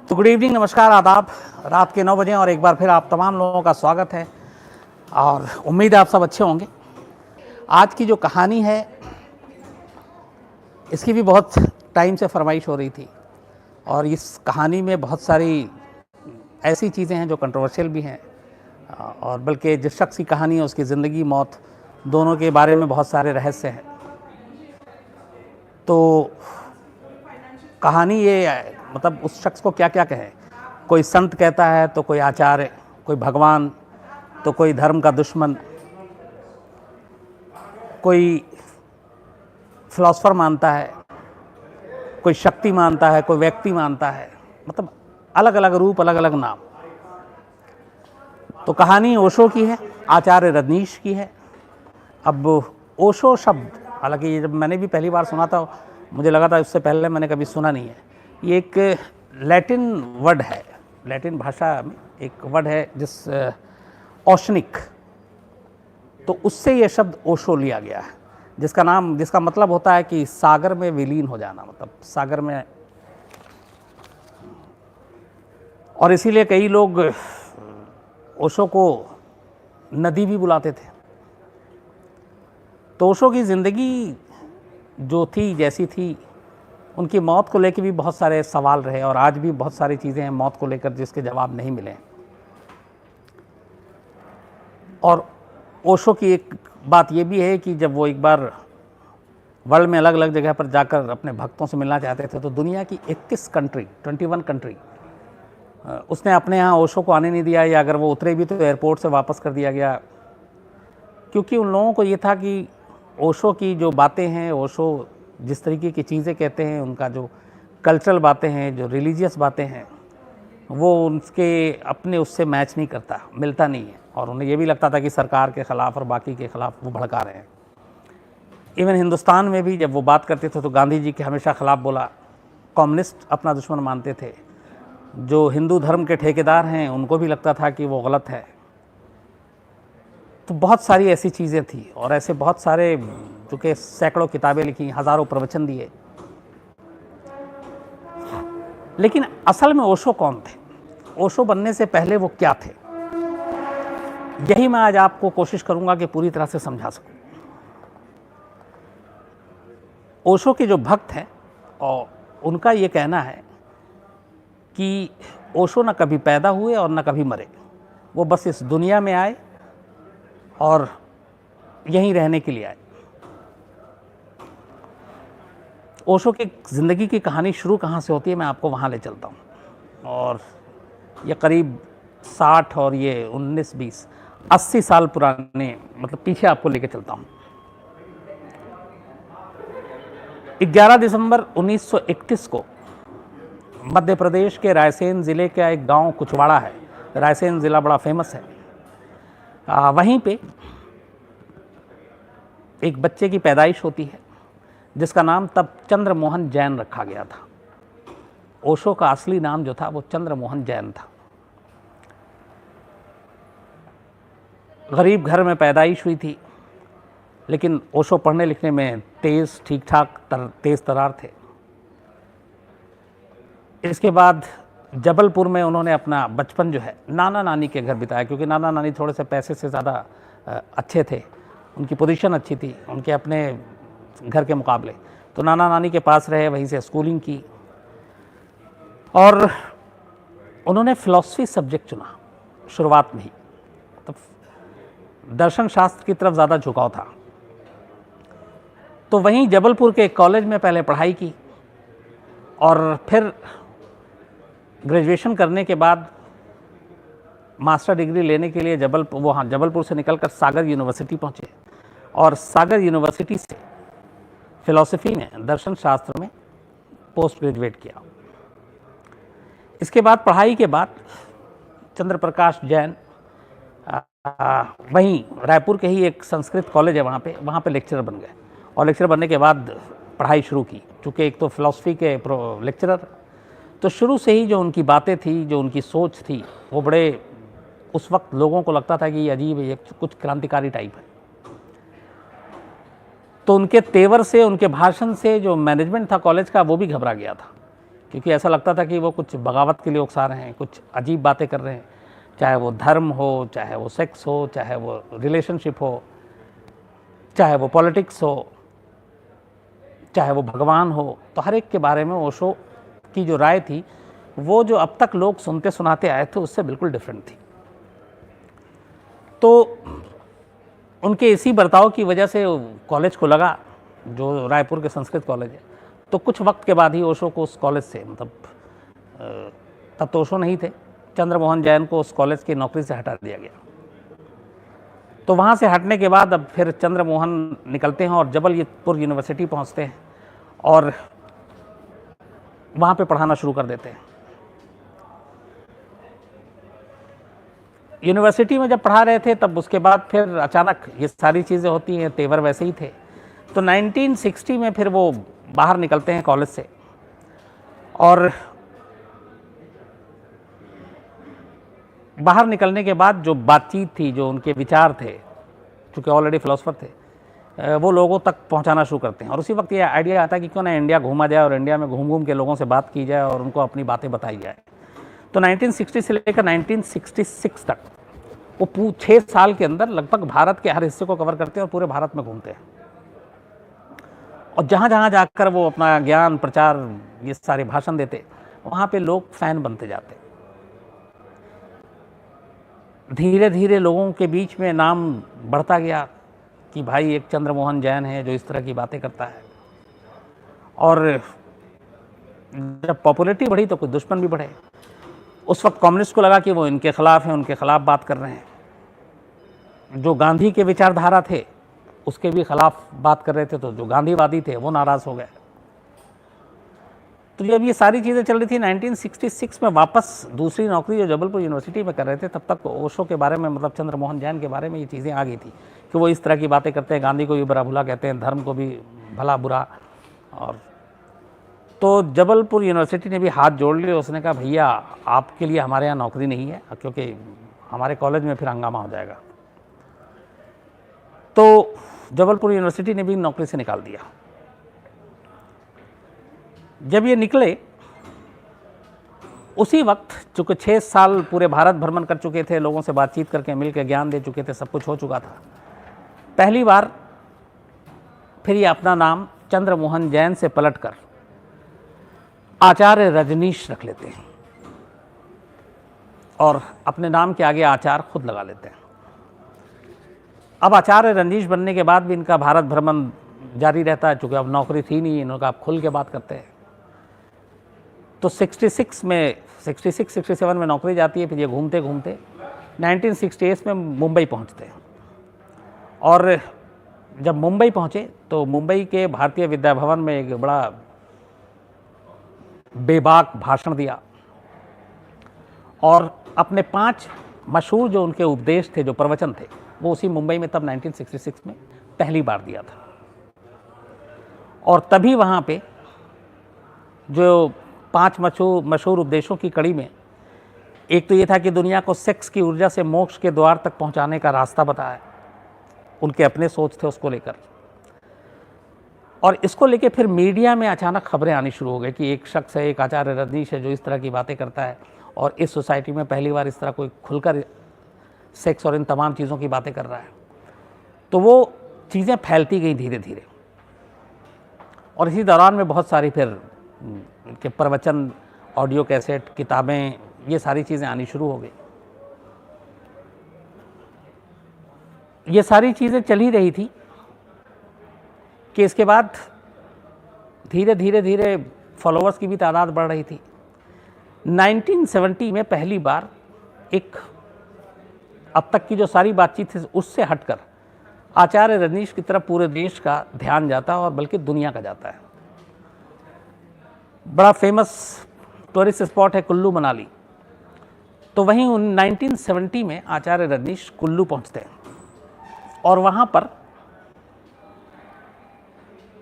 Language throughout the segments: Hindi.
तो गुड इवनिंग, नमस्कार, आदाब। रात के 9 बजे और एक बार फिर आप तमाम लोगों का स्वागत है और उम्मीद है आप सब अच्छे होंगे। आज की जो कहानी है इसकी भी बहुत टाइम से फरमाइश हो रही थी और इस कहानी में बहुत सारी ऐसी चीज़ें हैं जो कंट्रोवर्शियल भी हैं और बल्कि जिस शख्स की कहानी है उसकी ज़िंदगी मौत दोनों के बारे में बहुत सारे रहस्य हैं। तो कहानी ये मतलब उस शख्स को क्या क्या कहे, कोई संत कहता है तो कोई आचार्य, कोई भगवान तो कोई धर्म का दुश्मन, कोई फिलॉसफर मानता है, कोई शक्ति मानता है, कोई व्यक्ति मानता है, मतलब अलग अलग रूप, अलग अलग नाम। तो कहानी ओशो की है, आचार्य रजनीश की है। अब ओशो शब्द, हालांकि ये जब मैंने भी पहली बार सुना था मुझे लगा था इससे पहले मैंने कभी सुना नहीं है। ये एक लैटिन वर्ड है, लैटिन भाषा में एक वर्ड है जिस ओशनिक, तो उससे ये शब्द ओशो लिया गया है, जिसका मतलब होता है कि सागर में विलीन हो जाना, मतलब सागर में। और इसीलिए कई लोग ओशो को नदी भी बुलाते थे। तो ओशो की ज़िंदगी जो थी जैसी थी, उनकी मौत को लेकर भी बहुत सारे सवाल रहे और आज भी बहुत सारी चीज़ें हैं मौत को लेकर जिसके जवाब नहीं मिले। और ओशो की एक बात ये भी है कि जब वो एक बार वर्ल्ड में अलग अलग जगह पर जाकर अपने भक्तों से मिलना चाहते थे तो दुनिया की 21 कंट्री उसने अपने यहाँ ओशो को आने नहीं दिया, या अगर वो उतरे भी तो एयरपोर्ट से वापस कर दिया गया, क्योंकि उन लोगों को ये था कि ओशो की जो बातें हैं, ओशो जिस तरीके की चीज़ें कहते हैं, उनका जो कल्चरल बातें हैं, जो रिलीजियस बातें हैं, वो उनके अपने उससे मैच नहीं करता, मिलता नहीं है। और उन्हें ये भी लगता था कि सरकार के ख़िलाफ़ और बाकी के ख़िलाफ़ वो भड़का रहे हैं। इवन हिंदुस्तान में भी जब वो बात करते थे तो गांधी जी के हमेशा ख़िलाफ़ बोला। कम्युनिस्ट अपना दुश्मन मानते थे, जो हिंदू धर्म के ठेकेदार हैं उनको भी लगता था कि वो गलत है। तो बहुत सारी ऐसी चीज़ें थी और ऐसे बहुत सारे, चूँकि सैकड़ों किताबें लिखी, हज़ारों प्रवचन दिए। लेकिन असल में ओशो कौन थे, ओशो बनने से पहले वो क्या थे, यही मैं आज आपको कोशिश करूंगा कि पूरी तरह से समझा सकूं। ओशो के जो भक्त हैं और उनका ये कहना है कि ओशो न कभी पैदा हुए और न कभी मरे, वो बस इस दुनिया में आए और यहीं रहने के लिए आए। ओशो की ज़िंदगी की कहानी शुरू कहाँ से होती है, मैं आपको वहाँ ले चलता हूँ। और ये करीब 60 और ये 19, 20, 80 साल पुराने, मतलब पीछे आपको लेके चलता हूँ। 11 दिसंबर 1931 को मध्य प्रदेश के रायसेन ज़िले का एक गांव कुचवाड़ा है, रायसेन ज़िला बड़ा फेमस है, वहीं पे एक बच्चे की पैदाइश होती है जिसका नाम तब चंद्रमोहन जैन रखा गया था। ओशो का असली नाम जो था वो चंद्रमोहन जैन था। गरीब घर में पैदाइश हुई थी, लेकिन ओशो पढ़ने लिखने में ठीक ठाक तेज़ तरार थे। इसके बाद जबलपुर में उन्होंने अपना बचपन जो है नाना नानी के घर बिताया, क्योंकि नाना नानी थोड़े से पैसे से ज़्यादा अच्छे थे, उनकी पोजीशन अच्छी थी उनके अपने घर के मुकाबले। तो नाना नानी के पास रहे, वहीं से स्कूलिंग की और उन्होंने फ़िलॉसफी सब्जेक्ट चुना शुरुआत में ही, तो दर्शन शास्त्र की तरफ ज़्यादा झुकाव था। तो वहीं जबलपुर के कॉलेज में पहले पढ़ाई की और फिर ग्रेजुएशन करने के बाद मास्टर डिग्री लेने के लिए जबलपुर से निकलकर सागर यूनिवर्सिटी पहुँचे और सागर यूनिवर्सिटी से फ़िलॉसफी में, दर्शन शास्त्र में पोस्ट ग्रेजुएट किया। इसके बाद पढ़ाई के बाद चंद्र प्रकाश जैन वहीं रायपुर के ही एक संस्कृत कॉलेज है वहाँ पे लेक्चरर बन गए और लेक्चरर बनने के बाद पढ़ाई शुरू की। चूँकि एक तो फ़िलॉसफी के लेक्चरर, तो शुरू से ही जो उनकी बातें थी, जो उनकी सोच थी, वो बड़े, उस वक्त लोगों को लगता था कि ये अजीब है, ये कुछ क्रांतिकारी टाइप है। तो उनके तेवर से, उनके भाषण से जो मैनेजमेंट था कॉलेज का वो भी घबरा गया था क्योंकि ऐसा लगता था कि वो कुछ बगावत के लिए उकसा रहे हैं, कुछ अजीब बातें कर रहे हैं, चाहे वो धर्म हो, चाहे वो सेक्स हो, चाहे वो रिलेशनशिप हो, चाहे वो पॉलिटिक्स हो, चाहे वो भगवान हो। तो हर एक के बारे में ओशो की जो राय थी वो जो अब तक लोग सुनते सुनाते आए थे उससे बिल्कुल डिफरेंट थी। तो उनके इसी बर्ताव की वजह से कॉलेज को लगा, जो रायपुर के संस्कृत कॉलेज है, तो कुछ वक्त के बाद ही ओशो को उस कॉलेज से, मतलब तब तो ओशो नहीं थे, चंद्रमोहन जैन को उस कॉलेज की नौकरी से हटा दिया गया। तो वहाँ से हटने के बाद अब फिर चंद्रमोहन निकलते हैं और जबलपुर यूनिवर्सिटी पहुँचते हैं और वहाँ पे पढ़ाना शुरू कर देते हैं। यूनिवर्सिटी में जब पढ़ा रहे थे तब उसके बाद फिर अचानक ये सारी चीज़ें होती हैं, तेवर वैसे ही थे। तो 1960 में फिर वो बाहर निकलते हैं कॉलेज से और बाहर निकलने के बाद जो बातचीत थी, जो उनके विचार थे, चूँकि ऑलरेडी फिलोसफर थे, वो लोगों तक पहुंचाना शुरू करते हैं। और उसी वक्त ये आइडिया आता है कि क्यों ना इंडिया घूमा जाए और इंडिया में घूम घूम के लोगों से बात की जाए और उनको अपनी बातें बताई जाए। तो 1960 से लेकर 1966 तक वो 6 साल के अंदर लगभग भारत के हर हिस्से को कवर करते हैं और पूरे भारत में घूमते हैं। और जहाँ जहाँ जाकर वो अपना ज्ञान प्रचार ये सारे भाषण देते, वहाँ पे लोग फैन बनते जाते। धीरे धीरे लोगों के बीच में नाम बढ़ता गया कि भाई एक चंद्रमोहन जैन है जो इस तरह की बातें करता है। और जब पॉपुलैरिटी बढ़ी तो कुछ दुश्मन भी बढ़े। उस वक्त कम्युनिस्ट को लगा कि वो इनके खिलाफ हैं, उनके खिलाफ बात कर रहे हैं। जो गांधी के विचारधारा थे उसके भी खिलाफ बात कर रहे थे, तो जो गांधीवादी थे वो नाराज़ हो गए। तो जब ये सारी चीज़ें चल रही थी 1966 में वापस दूसरी नौकरी जो जबलपुर यूनिवर्सिटी में कर रहे थे, तब तक ओशो के बारे में, मतलब चंद्रमोहन जैन के बारे में ये चीज़ें आ गई थी कि वो इस तरह की बातें करते हैं, गांधी को भी बुरा भुला कहते हैं, धर्म को भी भला बुरा। और तो जबलपुर यूनिवर्सिटी ने भी हाथ जोड़ लिए। उसने कहा भैया आपके लिए हमारे यहाँ नौकरी नहीं है, क्योंकि हमारे कॉलेज में फिर हंगामा हो जाएगा। तो जबलपुर यूनिवर्सिटी ने भी नौकरी से निकाल दिया। जब ये निकले उसी वक्त, चूँकि 6 साल पूरे भारत भ्रमण कर चुके थे, लोगों से बातचीत करके मिल के ज्ञान दे चुके थे, सब कुछ हो चुका था, पहली बार फिर ये अपना नाम चंद्रमोहन जैन से पलटकर आचार्य रजनीश रख लेते हैं और अपने नाम के आगे आचार्य खुद लगा लेते हैं। अब आचार्य रजनीश बनने के बाद भी इनका भारत भ्रमण जारी रहता है, चूँकि अब नौकरी थी नहीं, इन्होंने आप खुल के बात करते हैं। तो 66 में 67 में नौकरी जाती है। फिर ये घूमते घूमते 1968 में मुंबई पहुंचते हैं। और जब मुंबई पहुंचे तो मुंबई के भारतीय विद्या भवन में एक बड़ा बेबाक भाषण दिया और अपने 5 मशहूर जो उनके उपदेश थे, जो प्रवचन थे, वो उसी मुंबई में तब 1966 में पहली बार दिया था। और तभी वहाँ पे जो 5 मशहूर उपदेशों की कड़ी में एक तो ये था कि दुनिया को सेक्स की ऊर्जा से मोक्ष के द्वार तक पहुँचाने का रास्ता बताया। उनके अपने सोच थे उसको लेकर। और इसको लेके फिर मीडिया में अचानक खबरें आनी शुरू हो गई कि एक शख्स है, एक आचार्य रजनीश है जो इस तरह की बातें करता है और इस सोसाइटी में पहली बार इस तरह कोई खुलकर सेक्स और इन तमाम चीज़ों की बातें कर रहा है। तो वो चीज़ें फैलती गई धीरे धीरे। और इसी दौरान में बहुत सारी फिर के प्रवचन, ऑडियो कैसेट, किताबें, ये सारी चीज़ें आनी शुरू हो गई। ये सारी चीज़ें चल ही रही थी कि इसके बाद धीरे धीरे फॉलोअर्स की भी तादाद बढ़ रही थी। 1970 में पहली बार एक अब तक की जो सारी बातचीत थी उससे हटकर आचार्य रजनीश की तरफ पूरे देश का ध्यान जाता है और बल्कि दुनिया का जाता है। बड़ा फेमस टूरिस्ट स्पॉट है कुल्लू मनाली। तो वहीं 1970 में आचार्य रजनीश कुल्लू पहुंचते हैं और वहाँ पर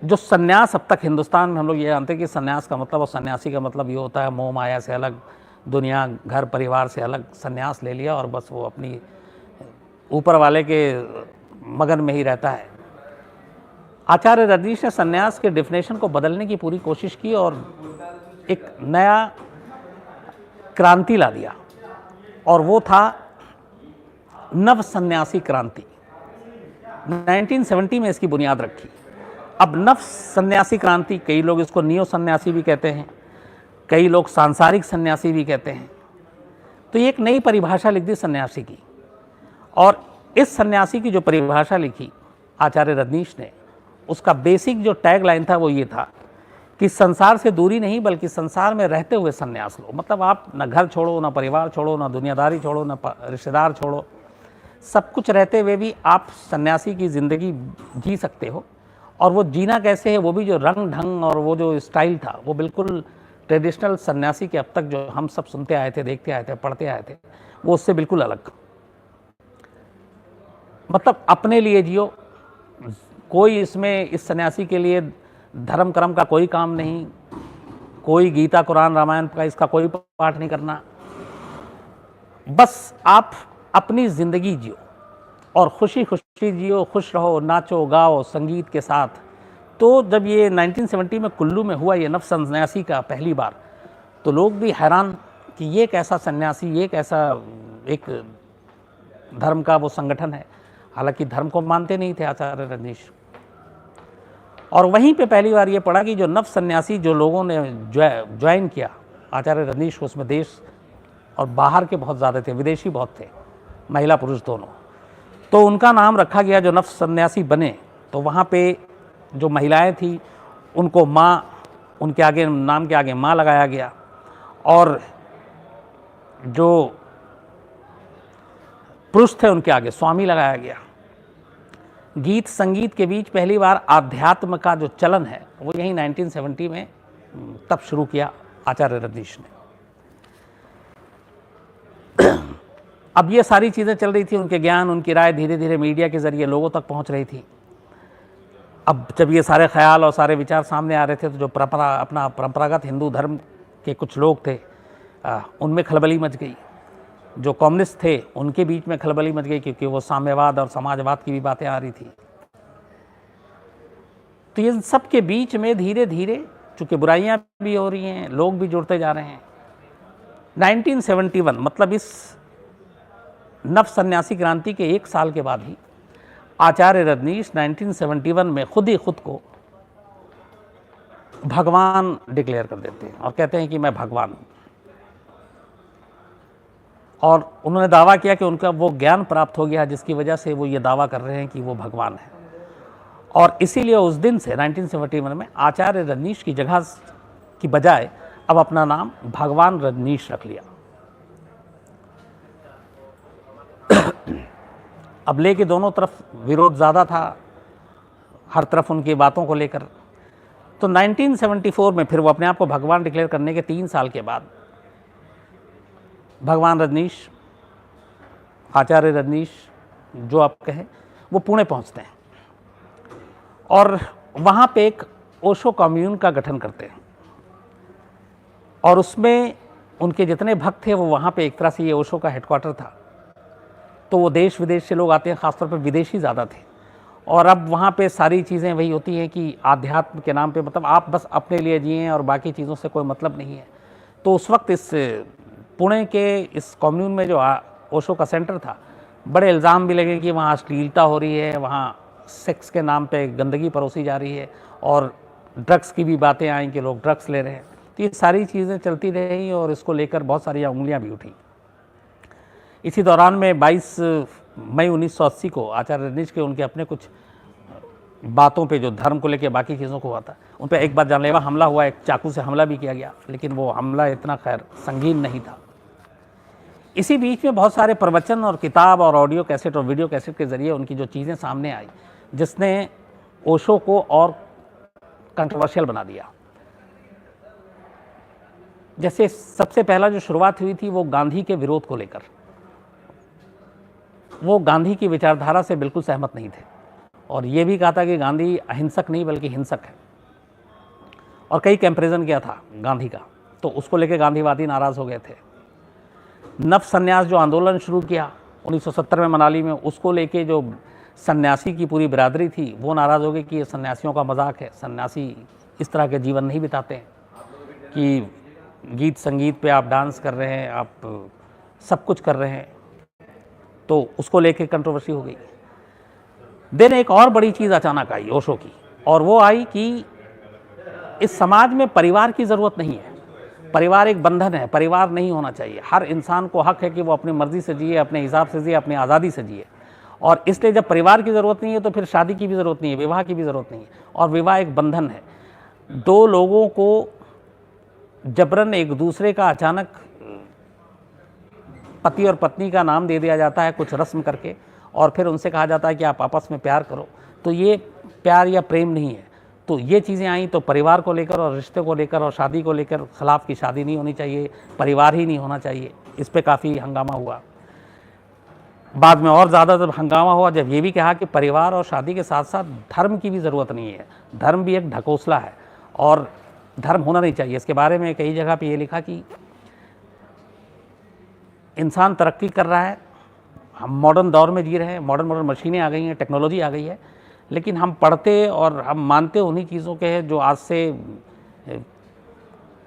जो सन्यास, अब तक हिंदुस्तान में हम लोग ये जानते हैं कि सन्यास का मतलब और सन्यासी का मतलब ये होता है मोह माया से अलग, दुनिया घर परिवार से अलग सन्यास ले लिया और बस वो अपनी ऊपर वाले के मगन में ही रहता है। आचार्य रजनीश ने सन्यास के डेफिनेशन को बदलने की पूरी कोशिश की और एक नया क्रांति ला दिया, और वो था नव सन्यासी क्रांति। 1970 में इसकी बुनियाद रखी। अब नव सन्यासी क्रांति, कई लोग इसको नियो सन्यासी भी कहते हैं, कई लोग सांसारिक सन्यासी भी कहते हैं। तो ये एक नई परिभाषा लिख दी सन्यासी की, और इस सन्यासी की जो परिभाषा लिखी आचार्य रजनीश ने, उसका बेसिक जो टैग लाइन था वो ये था कि संसार से दूरी नहीं बल्कि संसार में रहते हुए सन्यास लो। मतलब आप ना घर छोड़ो, ना परिवार छोड़ो, ना दुनियादारी छोड़ो, ना रिश्तेदार छोड़ो, सब कुछ रहते हुए भी आप सन्यासी की ज़िंदगी जी सकते हो। और वो जीना कैसे है, वो भी जो रंग ढंग और वो जो स्टाइल था, वो बिल्कुल ट्रेडिशनल सन्यासी के अब तक जो हम सब सुनते आए थे, देखते आए थे, पढ़ते आए थे, वो उससे बिल्कुल अलग। मतलब अपने लिए जियो, कोई इसमें इस सन्यासी के लिए धर्म कर्म का कोई काम नहीं, कोई गीता कुरान रामायण का इसका कोई पाठ नहीं करना, बस आप अपनी ज़िंदगी जियो और खुशी खुशी जियो, खुश रहो, नाचो गाओ संगीत के साथ। तो जब ये 1970 में कुल्लू में हुआ ये नव सन्यासी का पहली बार, तो लोग भी हैरान कि ये कैसा सन्यासी, ये कैसा एक धर्म का वो संगठन है। हालांकि धर्म को मानते नहीं थे आचार्य रजनीश। और वहीं पे पहली बार ये पढ़ा कि जो नव सन्यासी जो लोगों ने ज्वाइन किया आचार्य रजनीश को, उसमें देश और बाहर के बहुत ज़्यादा थे, विदेशी बहुत थे, महिला पुरुष दोनों। तो उनका नाम रखा गया, जो नव सन्यासी बने, तो वहाँ पे जो महिलाएं थी उनको माँ, उनके आगे नाम के आगे माँ लगाया गया, और जो पुरुष थे उनके आगे स्वामी लगाया गया। गीत संगीत के बीच पहली बार आध्यात्म का जो चलन है वो यही 1970 में तब शुरू किया आचार्य रजनीश ने। अब ये सारी चीज़ें चल रही थी, उनके ज्ञान, उनकी राय धीरे धीरे मीडिया के ज़रिए लोगों तक पहुंच रही थी। अब जब ये सारे ख्याल और सारे विचार सामने आ रहे थे, तो जो अपना परंपरागत हिंदू धर्म के कुछ लोग थे उनमें खलबली मच गई। जो कम्युनिस्ट थे उनके बीच में खलबली मच गई, क्योंकि वो साम्यवाद और समाजवाद की भी बातें आ रही थी। तो ये सब के बीच में धीरे धीरे चूँकि बुराइयाँ भी हो रही हैं, लोग भी जुड़ते जा रहे हैं। 1971 मतलब इस नव सन्यासी क्रांति के एक साल के बाद ही आचार्य रजनीश 1971 में खुद ही खुद को भगवान डिक्लेयर कर देते हैं और कहते हैं कि मैं भगवान हूँ। और उन्होंने दावा किया कि उनका वो ज्ञान प्राप्त हो गया जिसकी वजह से वो ये दावा कर रहे हैं कि वो भगवान है। और इसीलिए उस दिन से 1971 में आचार्य रजनीश की जगह की बजाय अब अपना नाम भगवान रजनीश रख लिया। अब लेके दोनों तरफ विरोध ज़्यादा था, हर तरफ उनकी बातों को लेकर। तो 1974 में फिर वो अपने आप को भगवान डिक्लेयर करने के 3 साल के बाद भगवान रजनीश, आचार्य रजनीश जो आप कहें, वो पुणे पहुंचते हैं और वहाँ पे एक ओशो कम्यून का गठन करते हैं। और उसमें उनके जितने भक्त थे वो वहाँ पे, एक तरह से ये ओशो का हेडक्वार्टर था। तो वो देश विदेश से लोग आते हैं, ख़ासतौर पर विदेशी ज़्यादा थे। और अब वहाँ पे सारी चीज़ें वही होती हैं कि आध्यात्म के नाम पे, मतलब आप बस अपने लिए जिएं और बाकी चीज़ों से कोई मतलब नहीं है। तो उस वक्त इस पुणे के इस कम्यून में जो ओशो का सेंटर था, बड़े इल्ज़ाम भी लगे कि वहाँ अश्लीलता हो रही है, वहाँ सेक्स के नाम पे गंदगी परोसी जा रही है, और ड्रग्स की भी बातें आई कि लोग ड्रग्स ले रहे हैं। तो ये सारी चीज़ें चलती रही और इसको लेकर बहुत सारी उंगलियाँ भी उठी। इसी दौरान में 22 मई 1980 को आचार्य रजनीश के उनके अपने कुछ बातों पे जो धर्म को लेकर बाकी चीज़ों को हुआ था, उन पर एक बार जानलेवा हमला हुआ, एक चाकू से हमला भी किया गया, लेकिन वो हमला इतना खैर संगीन नहीं था। इसी बीच में बहुत सारे प्रवचन और किताब और ऑडियो कैसेट और वीडियो कैसेट के ज़रिए उनकी जो चीज़ें सामने आई, जिसने ओशो को और कंट्रोवर्शियल बना दिया। जैसे सबसे पहला जो शुरुआत हुई थी वो गांधी के विरोध को लेकर। वो गांधी की विचारधारा से बिल्कुल सहमत नहीं थे और ये भी कहा था कि गांधी अहिंसक नहीं बल्कि हिंसक है, और कई कंपैरिजन किया था गांधी का। तो उसको लेकर गांधीवादी नाराज़ हो गए थे। नव संन्यास जो आंदोलन शुरू किया 1970 में मनाली में, उसको लेके जो सन्यासी की पूरी बिरादरी थी वो नाराज़ हो गई कि ये सन्यासियों का मजाक है, सन्यासी इस तरह के जीवन नहीं बिताते हैं, कि गीत संगीत पे आप डांस कर रहे हैं, आप सब कुछ कर रहे हैं, तो उसको लेके कंट्रोवर्सी हो गई। देन एक और बड़ी चीज़ अचानक आई ओशो की, और वो आई कि इस समाज में परिवार की ज़रूरत नहीं है। परिवार एक बंधन है, परिवार नहीं होना चाहिए। हर इंसान को हक है कि वो अपनी मर्जी से जिए, अपने हिसाब से जिए, अपनी आज़ादी से जिए। और इसलिए जब परिवार की ज़रूरत नहीं है तो फिर शादी की भी ज़रूरत नहीं है, विवाह की भी ज़रूरत नहीं है। और विवाह एक बंधन है, दो लोगों को जबरन एक दूसरे का अचानक पति और पत्नी का नाम दे दिया जाता है कुछ रस्म करके, और फिर उनसे कहा जाता है कि आप आपस में प्यार करो। तो ये प्यार या प्रेम नहीं है। तो ये चीज़ें आई तो परिवार को लेकर और रिश्ते को लेकर और शादी को लेकर खिलाफ की शादी नहीं होनी चाहिए, परिवार ही नहीं होना चाहिए। इस पे काफ़ी हंगामा हुआ। बाद में और ज़्यादा जब हंगामा हुआ जब ये भी कहा कि परिवार और शादी के साथ साथ धर्म की भी ज़रूरत नहीं है, धर्म भी एक ढकोसला है और धर्म होना नहीं चाहिए। इसके बारे में कई जगह पे ये लिखा कि इंसान तरक्की कर रहा है, हम मॉडर्न दौर में जी रहे हैं, मॉडर्न मशीनें आ गई हैं, टेक्नोलॉजी आ गई है, लेकिन हम पढ़ते और हम मानते उन्हीं चीज़ों के हैं जो आज से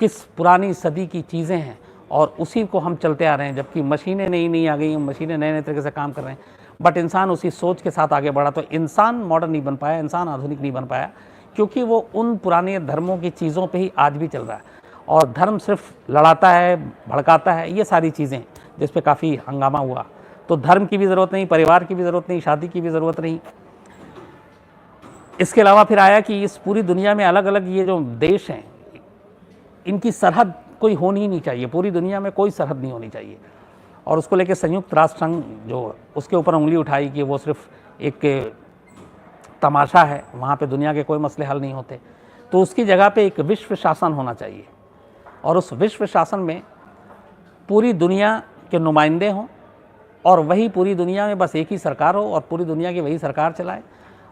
किस पुरानी सदी की चीज़ें हैं, और उसी को हम चलते आ रहे हैं। जबकि मशीनें नई आ गई हैं, मशीनें नए नए तरीके से काम कर रहे हैं, बट इंसान उसी सोच के साथ आगे बढ़ा। तो इंसान मॉडर्न नहीं बन पाया, इंसान आधुनिक नहीं बन पाया, क्योंकि वो उन पुराने धर्मों की चीज़ों पे ही आज भी चल रहा है। और धर्म सिर्फ लड़ाता है, भड़काता है, ये सारी चीज़ें जिस पे काफ़ी हंगामा हुआ। तो धर्म की भी ज़रूरत नहीं, परिवार की भी ज़रूरत नहीं, शादी की भी ज़रूरत नहीं। इसके अलावा फिर आया कि इस पूरी दुनिया में अलग अलग ये जो देश हैं, इनकी सरहद कोई होनी ही नहीं चाहिए, पूरी दुनिया में कोई सरहद नहीं होनी चाहिए। और उसको लेकर संयुक्त राष्ट्र संघ जो उसके ऊपर उंगली उठाई कि वो सिर्फ एक तमाशा है, वहाँ पे दुनिया के कोई मसले हल नहीं होते। तो उसकी जगह पे एक विश्व शासन होना चाहिए, और उस विश्व शासन में पूरी दुनिया के नुमाइंदे हों, और वही पूरी दुनिया में बस एक ही सरकार हो और पूरी दुनिया की वही सरकार चलाए।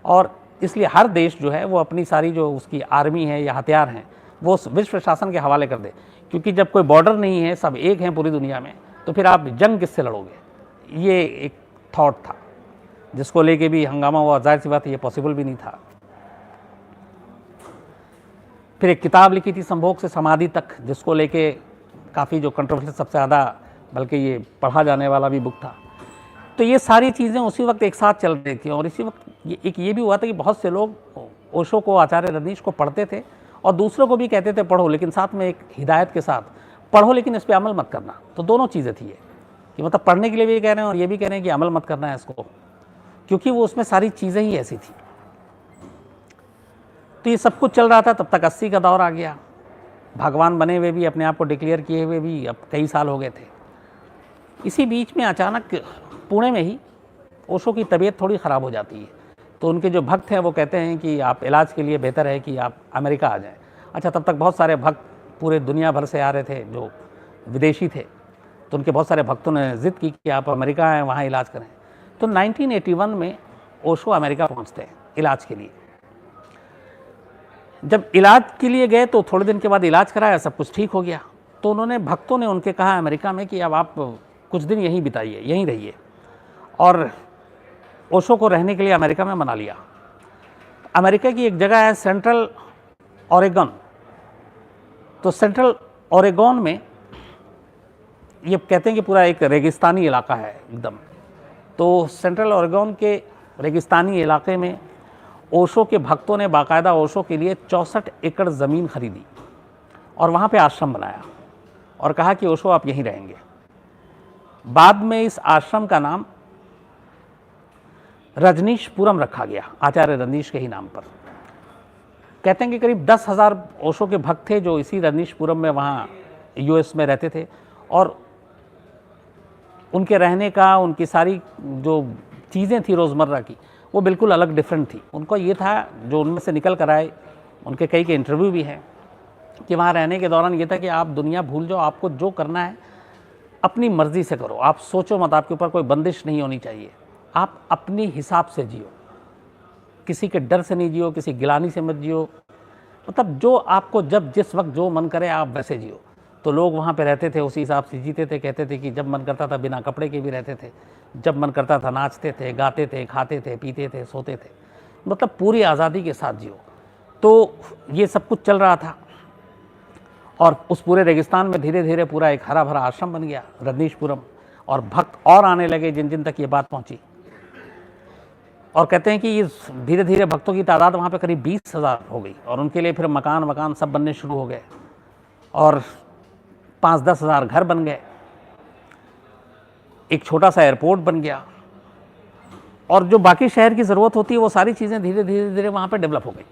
और इसलिए हर देश जो है वो अपनी सारी जो उसकी आर्मी है या हथियार हैं वो उस विश्व शासन के हवाले कर दे, क्योंकि जब कोई बॉर्डर नहीं है, सब एक हैं पूरी दुनिया में, तो फिर आप जंग किससे लड़ोगे। ये एक थॉट था जिसको लेके भी हंगामा हुआ। जाहिर सी बात ये पॉसिबल भी नहीं था। फिर एक किताब लिखी थी संभोग से समाधि तक, जिसको लेके काफ़ी जो कंट्रोवर्सी, सबसे ज़्यादा बल्कि ये पढ़ा जाने वाला भी बुक था। तो ये सारी चीज़ें उसी वक्त एक साथ चल रही थी। और इसी वक्त एक ये भी हुआ था कि बहुत से लोग ओशो को, आचार्य रजनीश को पढ़ते थे और दूसरों को भी कहते थे पढ़ो, लेकिन साथ में एक हिदायत के साथ पढ़ो, लेकिन इस पर अमल मत करना। तो दोनों चीज़ें थी ये कि मतलब पढ़ने के लिए भी कह रहे हैं और ये भी कह रहे हैं कि अमल मत करना है इसको, क्योंकि वो उसमें सारी चीज़ें ही ऐसी थी। तो ये सब कुछ चल रहा था। तब तक 80 का दौर आ गया। भगवान बने हुए भी, अपने आप को डिक्लेयर किए हुए भी अब कई साल हो गए थे। इसी बीच में अचानक पुणे में ही ओशो की तबीयत थोड़ी ख़राब हो जाती है। तो उनके जो भक्त हैं वो कहते हैं कि आप इलाज के लिए बेहतर है कि आप अमेरिका आ जाएं। अच्छा, तब तक बहुत सारे भक्त पूरे दुनिया भर से आ रहे थे जो विदेशी थे, तो उनके बहुत सारे भक्तों ने ज़िद की कि आप अमेरिका आएँ, वहाँ इलाज करें। तो 1981 में ओशो अमेरिका पहुँचते हैं इलाज के लिए। जब इलाज के लिए गए तो थोड़े दिन के बाद इलाज कराया, सब कुछ ठीक हो गया। तो उन्होंने, भक्तों ने उनके कहा अमेरिका में कि अब आप कुछ दिन यहीं बिताइए, यहीं रहिए, और ओशो को रहने के लिए अमेरिका में मना लिया। अमेरिका की एक जगह है सेंट्रल ओरेगन। तो सेंट्रल ओरेगन में ये कहते हैं कि पूरा एक रेगिस्तानी इलाका है एकदम। तो सेंट्रल ओरेगन के रेगिस्तानी इलाके में ओशो के भक्तों ने बाकायदा ओशो के लिए 64 एकड़ ज़मीन खरीदी और वहाँ पे आश्रम बनाया और कहा कि ओशो आप यहीं रहेंगे। बाद में इस आश्रम का नाम रजनीशपुरम रखा गया, आचार्य रजनीश के ही नाम पर। कहते हैं कि करीब 10,000 ओशो के भक्त थे जो इसी रजनीशपुरम में वहाँ यूएस में रहते थे, और उनके रहने का, उनकी सारी जो चीज़ें थी रोज़मर्रा की, वो बिल्कुल अलग, डिफरेंट थी। उनको ये था, जो उनमें से निकल कर आए, उनके कई के इंटरव्यू भी हैं, कि वहाँ रहने के दौरान ये था कि आप दुनिया भूल जाओ, आपको जो करना है अपनी मर्ज़ी से करो, आप सोचो मत, आपके ऊपर कोई बंदिश नहीं होनी चाहिए, आप अपनी हिसाब से जियो, किसी के डर से नहीं जियो, किसी गिलानी से मत जियो, मतलब जो आपको जब जिस वक्त जो मन करे आप वैसे जियो। तो लोग वहाँ पे रहते थे, उसी हिसाब से जीते थे। कहते थे कि जब मन करता था बिना कपड़े के भी रहते थे, जब मन करता था नाचते थे, गाते थे, खाते थे, पीते थे, सोते थे, मतलब पूरी आज़ादी के साथ जियो। तो ये सब कुछ चल रहा था। और उस पूरे रेगिस्तान में धीरे धीरे पूरा एक हरा भरा आश्रम बन गया रजनीशपुरम, और भक्त और आने लगे जिन जिन तक ये बात पहुंची। और कहते हैं कि इस धीरे धीरे भक्तों की तादाद वहाँ पे करीब 20,000 हो गई, और उनके लिए फिर मकान वकान सब बनने शुरू हो गए, और 5-10 हज़ार घर बन गए, एक छोटा सा एयरपोर्ट बन गया, और जो बाकी शहर की ज़रूरत होती है वो सारी चीज़ें धीरे धीरे धीरे वहाँ पे डेवलप हो गई।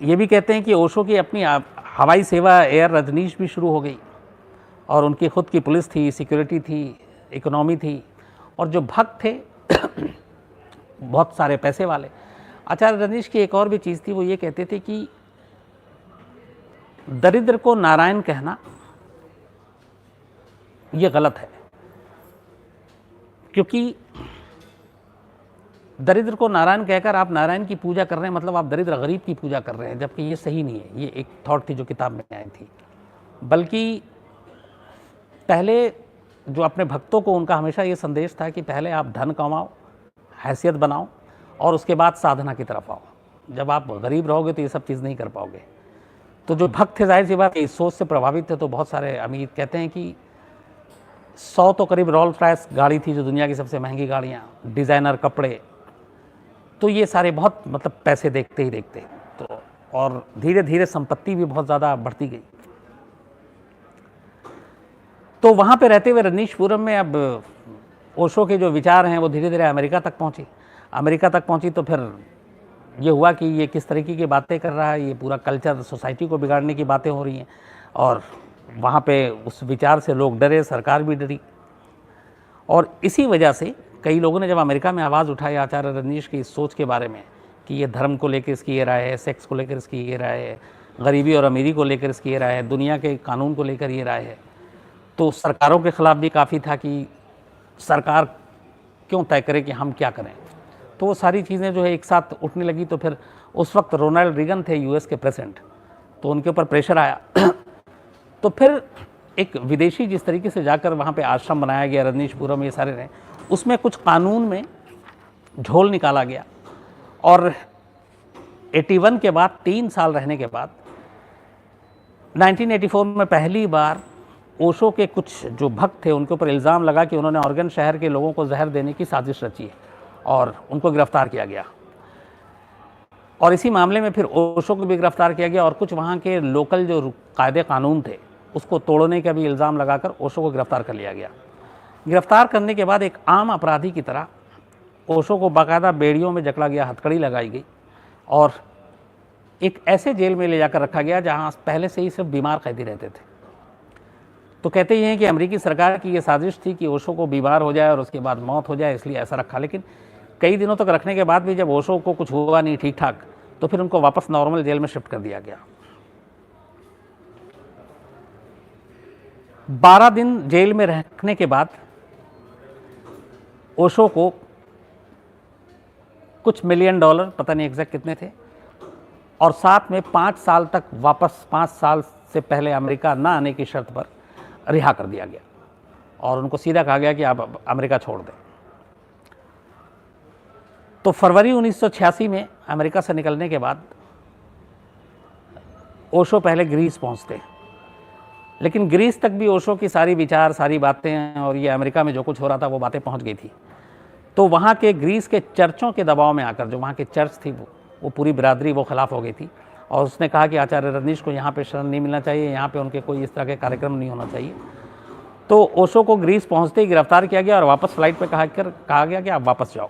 ये भी कहते हैं कि ओशो की अपनी हवाई सेवा एयर रजनीश भी शुरू हो गई, और उनकी खुद की पुलिस थी, सिक्योरिटी थी, इकोनॉमी थी, और जो भक्त थे बहुत सारे पैसे वाले। आचार्य रजनीश की एक और भी चीज़ थी, वो ये कहते थे कि दरिद्र को नारायण कहना ये गलत है, क्योंकि दरिद्र को नारायण कहकर आप नारायण की पूजा कर रहे हैं, मतलब आप दरिद्र गरीब की पूजा कर रहे हैं, जबकि ये सही नहीं है। ये एक थॉट थी जो किताब में आई थी। बल्कि पहले जो अपने भक्तों को, उनका हमेशा ये संदेश था कि पहले आप धन कमाओ, हैसियत बनाओ, और उसके बाद साधना की तरफ आओ। जब आप गरीब रहोगे तो ये सब चीज़ नहीं कर पाओगे। तो जो भक्त थे जाहिर सी बात इस सोच से प्रभावित थे, तो बहुत सारे अमीर कहते हैं कि 100 तो करीब रोल्स रॉयस गाड़ी थी जो दुनिया की सबसे महंगी गाड़ियाँ, डिज़ाइनर कपड़े, तो ये सारे बहुत मतलब पैसे देखते ही देखते, तो और धीरे धीरे संपत्ति भी बहुत ज़्यादा बढ़ती गई। तो वहाँ पे रहते हुए रजनीशपुरम में अब ओशो के जो विचार हैं वो धीरे धीरे अमेरिका तक पहुँची। तो फिर ये हुआ कि ये किस तरीके की बातें कर रहा है, ये पूरा कल्चर, सोसाइटी को बिगाड़ने की बातें हो रही हैं, और वहाँ पे उस विचार से लोग डरे, सरकार भी डरी। और इसी वजह से कई लोगों ने जब अमेरिका में आवाज़ उठाई आचार्य रजनीश की इस सोच के बारे में कि ये धर्म को लेकर इसकी ये राय है, सेक्स को लेकर इसकी ये राय है, गरीबी और अमीरी को लेकर इसकी ये राय है, दुनिया के कानून को लेकर ये राय है, तो सरकारों के ख़िलाफ़ भी काफ़ी था कि सरकार क्यों तय करे कि हम क्या करें। तो वो सारी चीज़ें जो है एक साथ उठने लगी। तो फिर उस वक्त रोनाल्ड रीगन थे यूएस के प्रेसिडेंट, तो उनके ऊपर प्रेशर आया तो फिर एक विदेशी जिस तरीके से जाकर वहाँ पे आश्रम बनाया गया रजनीशपुरम, ये सारे रहे, उसमें कुछ कानून में झोल निकाला गया, और 81 के बाद 3 साल रहने के बाद 1984 में पहली बार ओशो के कुछ जो भक्त थे उनके ऊपर इल्ज़ाम लगा कि उन्होंने ऑर्गन शहर के लोगों को जहर देने की साजिश रची है, और उनको गिरफ्तार किया गया। और इसी मामले में फिर ओशो को भी गिरफ्तार किया गया, और कुछ वहाँ के लोकल जो कायदे कानून थे उसको तोड़ने का भी इल्ज़ाम लगाकर ओशो को गिरफ्तार कर लिया गया। गिरफ्तार करने के बाद एक आम अपराधी की तरह ओशो को बाकायदा बेड़ियों में जकड़ा गया, हथकड़ी लगाई गई, और एक ऐसे जेल में ले जाकर रखा गया जहाँ पहले से ही सिर्फ बीमार कैदी रहते थे। तो कहते ही हैं कि अमेरिकी सरकार की ये साजिश थी कि ओशो को बीमार हो जाए और उसके बाद मौत हो जाए, इसलिए ऐसा रखा। लेकिन कई दिनों तक रखने के बाद भी जब ओशो को कुछ हुआ नहीं ठीक ठाक, तो फिर उनको वापस नॉर्मल जेल में शिफ्ट कर दिया गया। 12 दिन जेल में रखने के बाद ओशो को कुछ $1 मिलियन, पता नहीं एग्जैक्ट कितने थे, और साथ में 5 साल तक वापस 5 साल से पहले अमेरिका ना आने की शर्त पर रिहा कर दिया गया, और उनको सीधा कहा गया कि आप अमेरिका छोड़ दें। तो फरवरी 1986 में अमेरिका से निकलने के बाद ओशो पहले ग्रीस पहुंचते, लेकिन ग्रीस तक भी ओशो की सारी विचार, सारी बातें, और ये अमेरिका में जो कुछ हो रहा था वो बातें पहुंच गई थी। तो वहाँ के ग्रीस के चर्चों के दबाव में आकर, जो वहाँ के चर्च थी वो पूरी बिरादरी वो खिलाफ हो गई थी, और उसने कहा कि आचार्य रजनीश को यहाँ पे शरण नहीं मिलना चाहिए, यहाँ पे उनके कोई इस तरह के कार्यक्रम नहीं होना चाहिए। तो ओशो को ग्रीस पहुँचते ही गिरफ्तार किया गया और वापस फ्लाइट पे कहा गया कि आप वापस जाओ।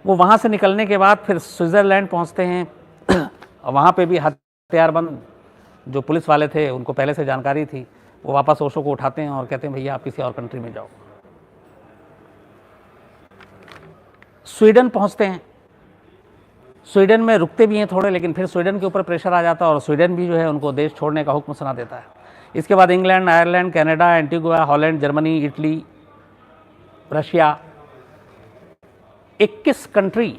वो वहाँ से निकलने के बाद फिर स्विट्ज़रलैंड पहुँचते हैं, और वहाँ पे भी हथियारबंद जो पुलिस वाले थे उनको पहले से जानकारी थी, वो वापस ओशो को उठाते हैं और कहते हैं भैया आप किसी और कंट्री में जाओ। स्वीडन पहुँचते हैं, स्वीडन में रुकते भी हैं थोड़े, लेकिन फिर स्वीडन के ऊपर प्रेशर आ जाता है और स्वीडन भी जो है उनको देश छोड़ने का हुक्म सुना देता है। इसके बाद England, Ireland, Canada, Antigua, Holland, Germany, Italy, Russia, 21 country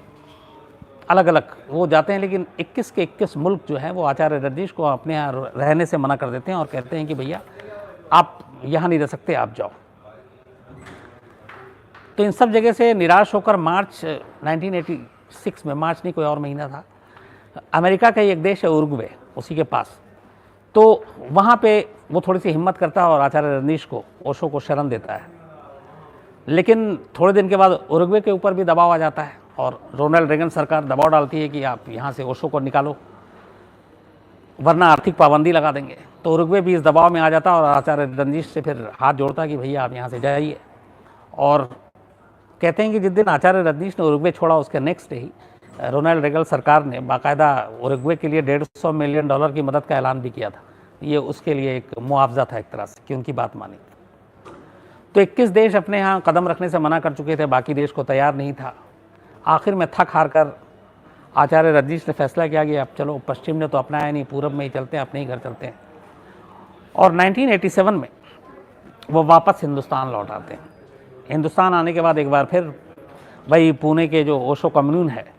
अलग अलग वो जाते हैं, लेकिन 21 के 21 मुल्क जो है वो आचार्य रजनीश को अपने यहाँ रहने से मना कर देते हैं और कहते हैं कि भैया आप यहाँ नहीं रह सकते, आप जाओ। तो इन सब जगह से निराश होकर मार्च 1986 में, मार्च नहीं कोई और महीना था, अमेरिका का ही एक देश है उरुग्वे, उसी के पास। तो वहाँ पे वो थोड़ी सी हिम्मत करता है और आचार्य रजनीश को, ओशो को शरण देता है। लेकिन थोड़े दिन के बाद उरुग्वे के ऊपर भी दबाव आ जाता है और रोनाल्ड रेगन सरकार दबाव डालती है कि आप यहाँ से ओशो को निकालो, वरना आर्थिक पाबंदी लगा देंगे। तो उरुग्वे भी इस दबाव में आ जाता है और आचार्य रजनीश से फिर हाथ जोड़ता है कि भैया आप यहाँ से जाइए। और कहते हैं कि जिस दिन आचार्य रजनीश ने उरुग्वे छोड़ा, उसके नेक्स्ट डे ही रोनाल्ड रेगन सरकार ने बाकायदा उरुग्वे के लिए $150 मिलियन की मदद का ऐलान भी किया था। ये उसके लिए एक मुआवजा था एक तरह से, कि उनकी बात मानी। तो 21 देश अपने यहाँ कदम रखने से मना कर चुके थे, बाकी देश को तैयार नहीं था। आखिर में थक हार कर आचार्य रजनीश ने फैसला किया कि अब चलो, पश्चिम ने तो अपनाया नहीं, पूरब में ही चलते हैं, अपने ही घर चलते हैं। और 1987 में वो वापस हिंदुस्तान लौट आते हैं। हिंदुस्तान आने के बाद एक बार फिर वही पुणे के जो ओशो कम्युन है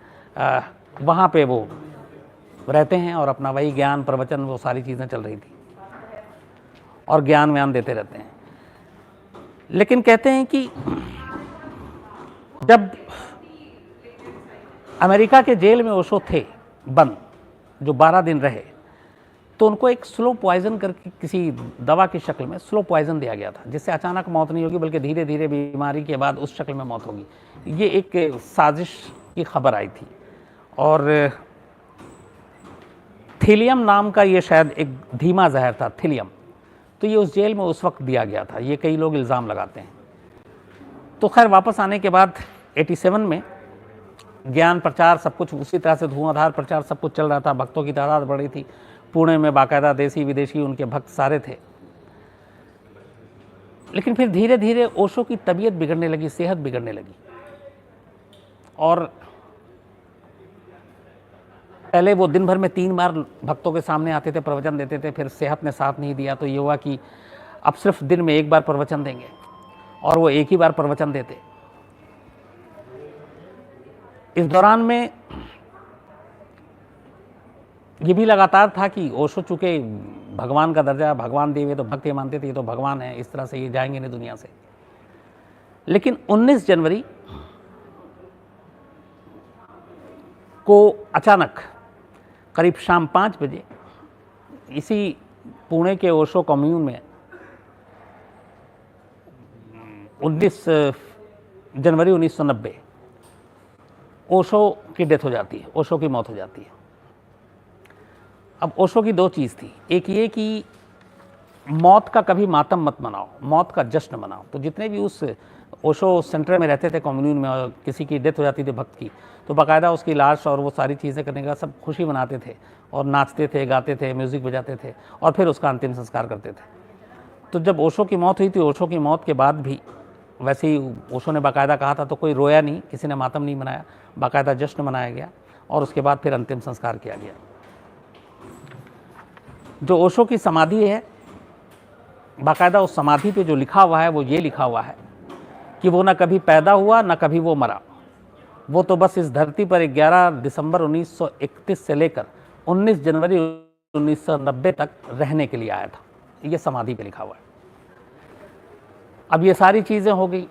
वहाँ पे वो रहते हैं और अपना वही ज्ञान प्रवचन, वो सारी चीज़ें चल रही थी और ज्ञान व्यान देते रहते हैं। लेकिन कहते हैं कि जब अमेरिका के जेल में ओशो थे बंद, जो 12 दिन रहे, तो उनको एक स्लो पॉइजन करके किसी दवा की शक्ल में स्लो पॉइजन दिया गया था, जिससे अचानक मौत नहीं होगी बल्कि धीरे धीरे बीमारी के बाद उस शक्ल में मौत होगी। ये एक साजिश की खबर आई थी। और थीलियम नाम का ये शायद एक धीमा जहर था, थीलियम, तो ये उस जेल में उस वक्त दिया गया था। ये कई लोग इल्ज़ाम लगाते हैं। तो खैर वापस आने के बाद 87 में ज्ञान प्रचार सब कुछ उसी तरह से धुआंधार प्रचार सब कुछ चल रहा था। भक्तों की तादाद बढ़ी थी। पुणे में बाकायदा देसी विदेशी उनके भक्त सारे थे। लेकिन फिर धीरे धीरे ओशो की तबीयत बिगड़ने लगी, सेहत बिगड़ने लगी। और पहले वो दिन भर में 3 बार भक्तों के सामने आते थे, प्रवचन देते थे। फिर सेहत ने साथ नहीं दिया तो ये हुआ कि अब सिर्फ दिन में 1 बार प्रवचन देंगे, और वो 1 ही बार प्रवचन देते। इस दौरान में ये भी लगातार था कि ओशो चूँकि भगवान का दर्जा, भगवान देव, तो भक्त ये मानते थे ये तो भगवान है, इस तरह से ये जाएंगे नहीं दुनिया से। लेकिन 19 जनवरी को अचानक करीब शाम 5 बजे इसी पुणे के ओशो कम्यून में 19 जनवरी 1990 ओशो की डेथ हो जाती है, ओशो की मौत हो जाती है। अब ओशो की 2 चीज़ थी। एक ये कि मौत का कभी मातम मत मनाओ, मौत का जश्न मनाओ। तो जितने भी उस ओशो सेंटर में रहते थे कम्युन में, और किसी की डेथ हो जाती थी भक्त की, तो बाकायदा उसकी लाश और वो सारी चीज़ें करने का सब खुशी मनाते थे और नाचते थे, गाते थे, म्यूज़िक बजाते थे और फिर उसका अंतिम संस्कार करते थे। तो जब ओशो की मौत हुई थी, ओशो की मौत के बाद भी वैसे ही ओशो ने बाकायदा कहा था, तो कोई रोया नहीं, किसी ने मातम नहीं मनाया, बाकायदा जश्न मनाया गया और उसके बाद फिर अंतिम संस्कार किया गया। जो ओशो की समाधि है, बाकायदा उस समाधि पे जो लिखा हुआ है वो ये लिखा हुआ है कि वो ना कभी पैदा हुआ ना कभी वो मरा, वो तो बस इस धरती पर 11 दिसंबर 1931 से लेकर 19 जनवरी 1990 तक रहने के लिए आया था। ये समाधि पे लिखा हुआ है। अब ये सारी चीज़ें हो गई।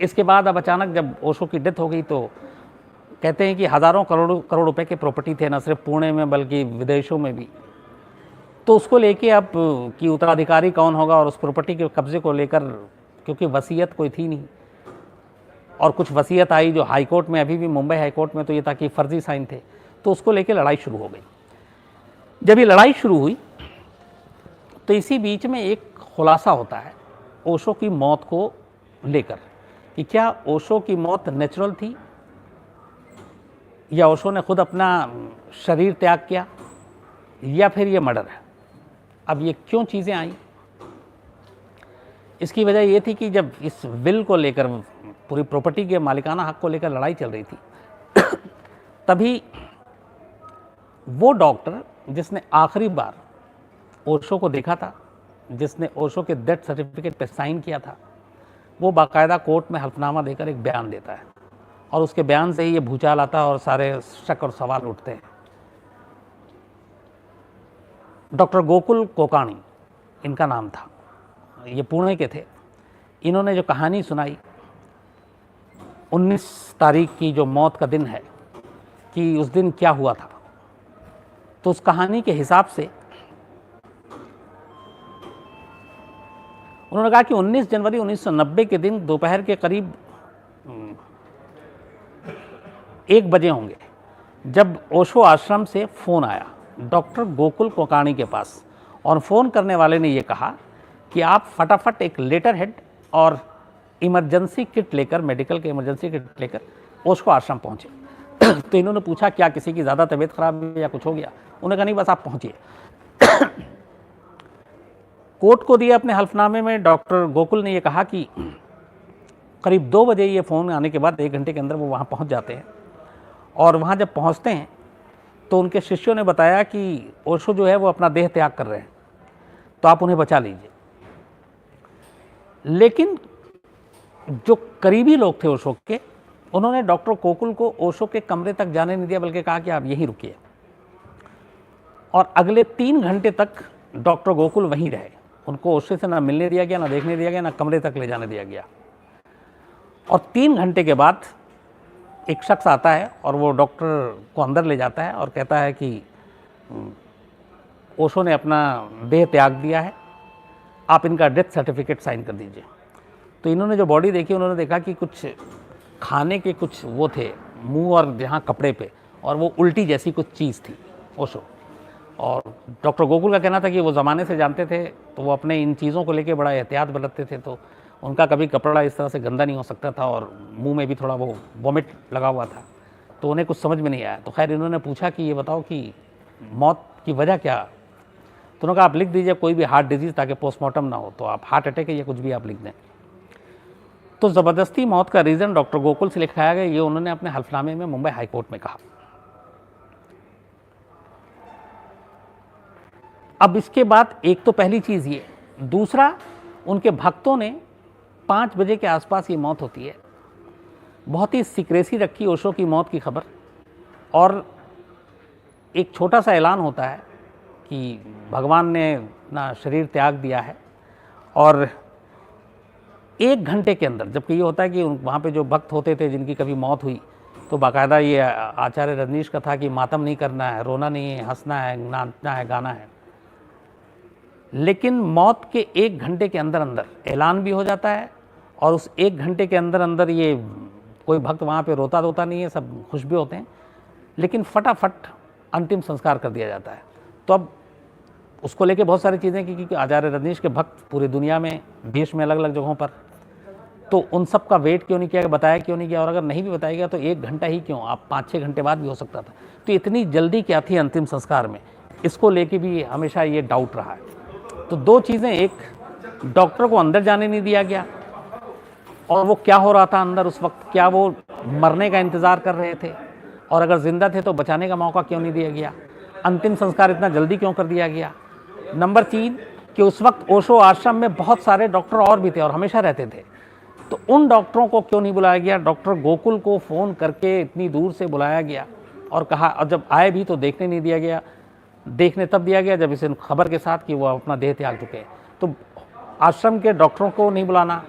इसके बाद अब अचानक जब ओशो की डेथ हो गई तो कहते हैं कि हज़ारों करोड़ रुपए के प्रॉपर्टी थे, न सिर्फ पुणे में बल्कि विदेशों में भी। तो उसको लेके अब कि उत्तराधिकारी कौन होगा और उस प्रॉपर्टी के कब्जे को लेकर, क्योंकि वसीयत कोई थी नहीं, और कुछ वसीयत आई जो हाई कोर्ट में, अभी भी मुंबई हाई कोर्ट में, तो ये था कि फर्जी साइन थे, तो उसको लेके लड़ाई शुरू हो गई। जब ये लड़ाई शुरू हुई तो इसी बीच में एक खुलासा होता है ओशो की मौत को लेकर कि क्या ओशो की मौत नेचुरल थी या ओशो ने खुद अपना शरीर त्याग किया या फिर ये मर्डर है। अब ये क्यों चीज़ें आई, इसकी वजह ये थी कि जब इस विल को लेकर, पूरी प्रॉपर्टी के मालिकाना हक को लेकर लड़ाई चल रही थी तभी वो डॉक्टर जिसने आखिरी बार ओशो को देखा था, जिसने ओशो के डेथ सर्टिफिकेट पे साइन किया था, वो बाकायदा कोर्ट में हल्फनामा देकर एक बयान देता है और उसके बयान से ही ये भूचाल आता है और सारे शक और सवाल उठते हैं। डॉक्टर गोकुल कोकाणी इनका नाम था, ये पुणे के थे। इन्होंने जो कहानी सुनाई 19 तारीख की, जो मौत का दिन है, कि उस दिन क्या हुआ था, तो उस कहानी के हिसाब से उन्होंने कहा कि 19 जनवरी 1990 के दिन दोपहर के करीब 1 बजे होंगे जब ओशो आश्रम से फ़ोन आया डॉक्टर गोकुल कोकाणी के पास, और फ़ोन करने वाले ने ये कहा कि आप फटाफट एक लेटर हेड और इमरजेंसी किट लेकर, मेडिकल के इमरजेंसी किट लेकर ओशो आश्रम पहुँचे। तो इन्होंने पूछा क्या किसी की ज़्यादा तबीयत खराब है या कुछ हो गया? उन्होंने कहा नहीं, बस आप पहुँचिए। कोर्ट को दिए अपने हल्फनामे में डॉक्टर गोकुल ने यह कहा कि करीब 2 बजे ये फ़ोन आने के बाद 1 घंटे के अंदर वो वहाँ पहुँच जाते हैं, और वहाँ जब पहुँचते हैं तो उनके शिष्यों ने बताया कि ओशो जो है वो अपना देह त्याग कर रहे हैं, तो आप उन्हें बचा लीजिए। लेकिन जो करीबी लोग थे ओशो के, उन्होंने डॉक्टर गोकुल को ओशो के कमरे तक जाने नहीं दिया, बल्कि कहा कि आप यहीं रुकिए। और अगले 3 घंटे तक डॉक्टर गोकुल वहीं रहे। उनको ओशो से ना मिलने दिया गया, ना देखने दिया गया, ना कमरे तक ले जाने दिया गया। और 3 घंटे के बाद एक शख्स आता है और वो डॉक्टर को अंदर ले जाता है और कहता है कि ओशो ने अपना देह त्याग दिया है, आप इनका डेथ सर्टिफिकेट साइन कर दीजिए। तो इन्होंने जो बॉडी देखी, उन्होंने देखा कि कुछ खाने के कुछ वो थे मुंह और जहाँ कपड़े पे, और वो उल्टी जैसी कुछ चीज़ थी ओशो। और डॉक्टर गोकुल का कहना था कि वो ज़माने से जानते थे, तो वो अपने इन चीज़ों को लेके बड़ा एहतियात बरतते थे, तो उनका कभी कपड़ा इस तरह से गंदा नहीं हो सकता था, और मुंह में भी थोड़ा वो वॉमिट लगा हुआ था, तो उन्हें कुछ समझ में नहीं आया। तो खैर इन्होंने पूछा कि ये बताओ कि मौत की वजह क्या? तो उन्होंने कहा आप लिख दीजिए कोई भी हार्ट डिजीज़, ताकि पोस्टमार्टम ना हो, तो आप हार्ट अटैक है या कुछ भी आप लिख दें। तो ज़बरदस्ती मौत का रीज़न डॉक्टर गोकुल से लिखाया गया, ये उन्होंने अपने हल्फनामे में मुंबई हाई कोर्ट में कहा। अब इसके बाद एक तो पहली चीज़ ये, दूसरा उनके भक्तों ने 5 बजे के आसपास ये मौत होती है, बहुत ही सीक्रेसी रखी ओशो की मौत की खबर, और एक छोटा सा ऐलान होता है कि भगवान ने अपना शरीर त्याग दिया है। और 1 घंटे के अंदर, जबकि ये होता है कि वहाँ पे जो भक्त होते थे जिनकी कभी मौत हुई, तो बाकायदा ये आचार्य रजनीश का था कि मातम नहीं करना है, रोना नहीं है, हंसना है, नाचना है, गाना है। लेकिन मौत के 1 घंटे के अंदर अंदर ऐलान भी हो जाता है, और उस 1 घंटे के अंदर अंदर ये कोई भक्त वहाँ पे रोता धोता नहीं है, सब खुश भी होते हैं, लेकिन फटाफट अंतिम संस्कार कर दिया जाता है। तो अब उसको लेके बहुत सारी चीज़ें, क्योंकि आचार्य रजनीश के भक्त पूरी दुनिया में, देश में अलग अलग जगहों पर, तो उन सब का वेट क्यों नहीं किया, बताया क्यों नहीं किया, और अगर नहीं भी बताया गया तो 1 घंटा ही क्यों, आप 5-6 घंटे बाद भी हो सकता था। तो इतनी जल्दी क्या थी अंतिम संस्कार में, इसको लेके भी हमेशा ये डाउट रहा है। तो 2 चीज़ें, एक डॉक्टर को अंदर जाने नहीं दिया गया, और वो क्या हो रहा था अंदर उस वक्त, क्या वो मरने का इंतज़ार कर रहे थे, और अगर ज़िंदा थे तो बचाने का मौका क्यों नहीं दिया गया, अंतिम संस्कार इतना जल्दी क्यों कर दिया गया। नंबर 3 कि उस वक्त ओशो आश्रम में बहुत सारे डॉक्टर और भी थे और हमेशा रहते थे, तो उन डॉक्टरों को क्यों नहीं बुलाया गया। डॉक्टर गोकुल को फ़ोन करके इतनी दूर से बुलाया गया और कहा, और जब आए भी तो देखने नहीं दिया गया, देखने तब दिया गया जब इसे खबर के साथ कि वो अपना देह त्याग चुके हैं। तो आश्रम के डॉक्टरों को नहीं बुलाना,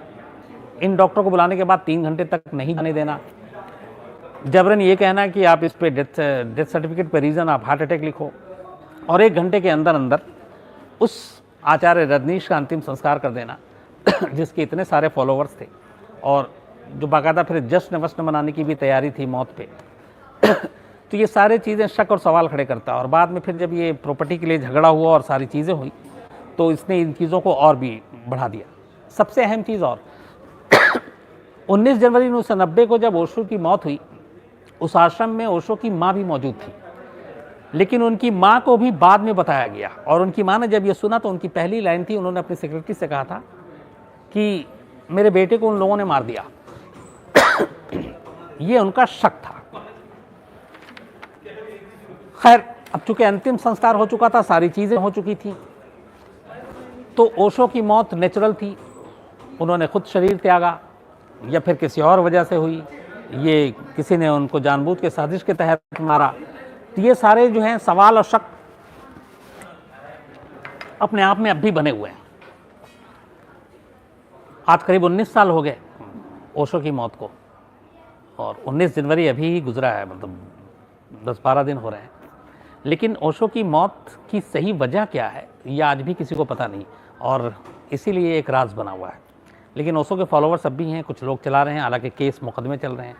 इन डॉक्टरों को बुलाने के बाद 3 घंटे तक नहीं जाने देना, जबरन ये कहना कि आप इस पे डेथ सर्टिफिकेट पे रीज़न आप हार्ट अटैक लिखो, और 1 घंटे के अंदर अंदर उस आचार्य रजनीश का अंतिम संस्कार कर देना जिसके इतने सारे फॉलोवर्स थे, और जो बाकायदा फिर जश्न वश्न मनाने की भी तैयारी थी मौत पे। तो ये सारे चीज़ें शक और सवाल खड़े करता, और बाद में फिर जब ये प्रॉपर्टी के लिए झगड़ा हुआ और सारी चीज़ें हुई, तो इसने इन चीज़ों को और भी बढ़ा दिया। सबसे अहम चीज़, और 19 जनवरी 1990 को जब ओशो की मौत हुई, उस आश्रम में ओशो की माँ भी मौजूद थी, लेकिन उनकी माँ को भी बाद में बताया गया, और उनकी माँ ने जब ये सुना तो उनकी पहली लाइन थी, उन्होंने अपने सेक्रेटरी से कहा था कि मेरे बेटे को उन लोगों ने मार दिया। ये उनका शक था। खैर, अब चूंकि अंतिम संस्कार हो चुका था, सारी चीज़ें हो चुकी थी, तो ओशो की मौत नेचुरल थी, उन्होंने खुद शरीर त्यागा या फिर किसी और वजह से हुई, ये किसी ने उनको जानबूझ के साजिश के तहत मारा, तो ये सारे जो हैं सवाल और शक अपने आप में अब भी बने हुए हैं। आज करीब 19 साल हो गए ओशो की मौत को, और 19 जनवरी अभी ही गुजरा है, मतलब 10-12 दिन हो रहे हैं। लेकिन ओशो की मौत की सही वजह क्या है ये आज भी किसी को पता नहीं, और इसीलिए एक राज बना हुआ है। लेकिन ओशो के फॉलोअर्स अब भी हैं, कुछ लोग चला रहे हैं, हालांकि केस मुकदमे चल रहे हैं,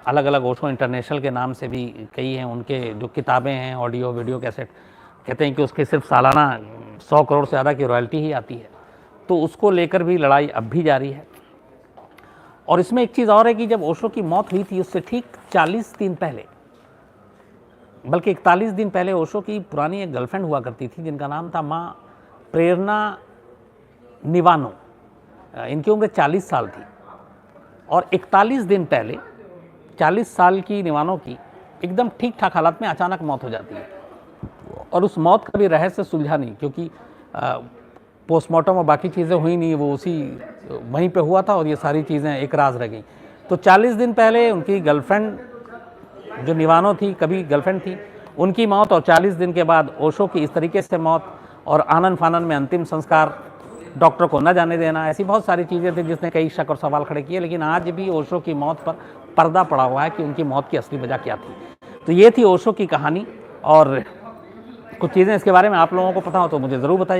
अलग अलग ओशो इंटरनेशनल के नाम से भी कई हैं। उनके जो किताबें हैं, ऑडियो वीडियो कैसेट, कहते हैं कि उसके सिर्फ सालाना 100 करोड़ से ज़्यादा की रॉयल्टी ही आती है। तो उसको लेकर भी लड़ाई अब भी जारी है। और इसमें एक चीज़ और है कि जब ओशो की मौत हुई थी उससे ठीक 40 दिन पहले, बल्कि 41 दिन पहले, ओशो की पुरानी एक गर्लफ्रेंड हुआ करती थी जिनका नाम था माँ प्रेरणा निवानो। इनकी उम्र 40 साल थी, और 41 दिन पहले 40 साल की निवानो की एकदम ठीक ठाक हालत में अचानक मौत हो जाती है। और उस मौत का भी रहस्य सुलझा नहीं, क्योंकि पोस्टमार्टम और बाकी चीज़ें हुई नहीं, वो उसी वहीं पे हुआ था और ये सारी चीज़ें एक राज रह गई। तो 40 दिन पहले उनकी गर्लफ्रेंड जो निवानो थी, कभी गर्लफ्रेंड थी, उनकी मौत, और 40 दिन के बाद ओशो की इस तरीके से मौत, और आनन फानन में अंतिम संस्कार, डॉक्टर को न जाने देना, ऐसी बहुत सारी चीज़ें थी जिसने कई शक और सवाल खड़े किए। लेकिन आज भी ओशो की मौत पर पर्दा पड़ा हुआ है कि उनकी मौत की असली वजह क्या थी। तो ये थी ओशो की कहानी, और कुछ चीज़ें इसके बारे में आप लोगों को पता हो तो मुझे ज़रूर बताइए।